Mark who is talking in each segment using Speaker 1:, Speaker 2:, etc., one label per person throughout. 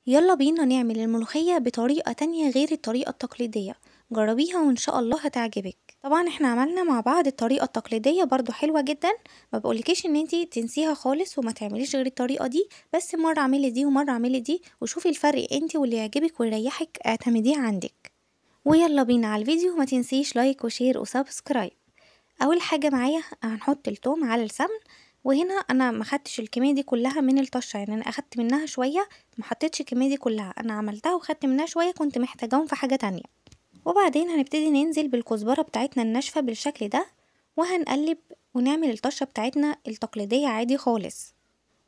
Speaker 1: يلا بينا نعمل الملوخية بطريقة تانية غير الطريقة التقليدية. جربيها وإن شاء الله هتعجبك. طبعا احنا عملنا مع بعض الطريقة التقليدية برضو حلوة جدا، ما بقولكيش ان انتي تنسيها خالص وما تعمليش غير الطريقة دي، بس مرة اعملي دي ومرة اعملي دي وشوفي الفرق انتي واللي يعجبك ويريحك اعتمديه عندك. ويلا بينا على الفيديو، ما تنسيش لايك وشير وسبسكرايب. اول حاجه معايا هنحط التوم على السمن، وهنا انا ما خدتش الكميه دي كلها من الطشه، يعني انا اخدت منها شويه، ما حطيتش الكميه دي كلها، انا عملتها وخدت منها شويه كنت محتاجاهم في حاجه تانية. وبعدين هنبتدي ننزل بالكزبره بتاعتنا الناشفه بالشكل ده، وهنقلب ونعمل الطشه بتاعتنا التقليديه عادي خالص.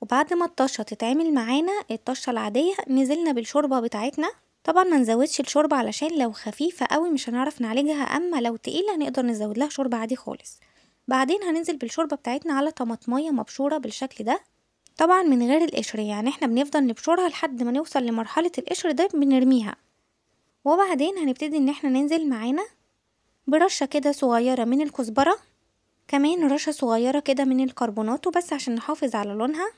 Speaker 1: وبعد ما الطشه تتعمل معانا الطشه العاديه نزلنا بالشوربه بتاعتنا. طبعا ما نزودش الشوربه علشان لو خفيفه قوي مش هنعرف نعالجها، اما لو تقيله نقدر نزود لها شوربه عادي خالص. بعدين هننزل بالشوربه بتاعتنا على طماطميه مبشوره بالشكل ده، طبعا من غير القشر، يعني احنا بنفضل نبشرها لحد ما نوصل لمرحله القشر ده بنرميها. وبعدين هنبتدي ان احنا ننزل معانا برشه كده صغيره من الكزبره، كمان رشه صغيره كده من الكربونات وبس عشان نحافظ على لونها،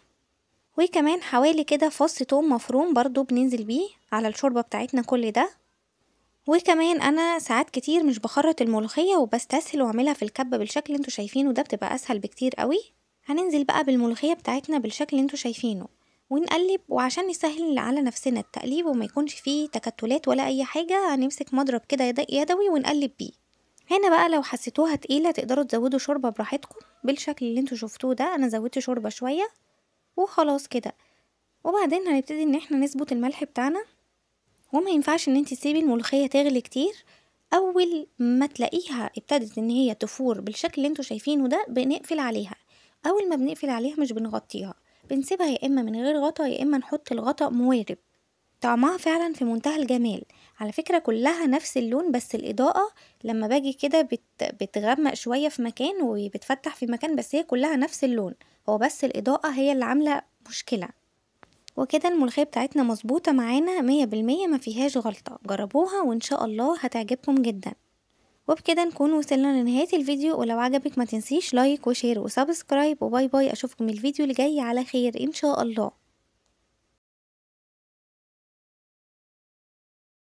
Speaker 1: وكمان حوالي كده فص توم مفروم برضو بننزل بيه على الشوربة بتاعتنا كل ده. وكمان انا ساعات كتير مش بخرط الملوخية وبستسهل واعملها في الكبة بالشكل اللي انتوا شايفينه ده، بتبقى اسهل بكتير قوي. هننزل بقى بالملوخية بتاعتنا بالشكل اللي انتوا شايفينه ونقلب، وعشان نسهل على نفسنا التقليب وما يكونش فيه تكتلات ولا اي حاجة هنمسك مضرب كده يدوي ونقلب بيه. هنا بقى لو حسيتوها تقيلة تقدروا تزودوا شوربة براحتكم بالشكل اللي انتوا شفتوه ده، انا زودت شوربة شوية وخلاص كده. وبعدين هنبتدي ان احنا نظبط الملح بتاعنا، وما ينفعش ان انت تسيبي الملوخية تغلي كتير. اول ما تلاقيها ابتدت ان هي تفور بالشكل اللي انتوا شايفينه ده بنقفل عليها. اول ما بنقفل عليها مش بنغطيها، بنسيبها يا اما من غير غطا يا اما نحط الغطا موارب. طعمها فعلا في منتهى الجمال. على فكرة كلها نفس اللون، بس الإضاءة لما باجي كده بتغمق شوية في مكان وبتفتح في مكان، بس هي كلها نفس اللون، هو بس الإضاءة هي اللي عاملة مشكلة. وكده الملوخية بتاعتنا مظبوطة معانا 100%، ما فيهاش غلطة. جربوها وإن شاء الله هتعجبكم جدا. وبكده نكون وصلنا لنهاية الفيديو، ولو عجبك ما تنسيش لايك وشير وسبسكرايب، وباي باي، أشوفكم الفيديو اللي جاي على خير إن شاء الله.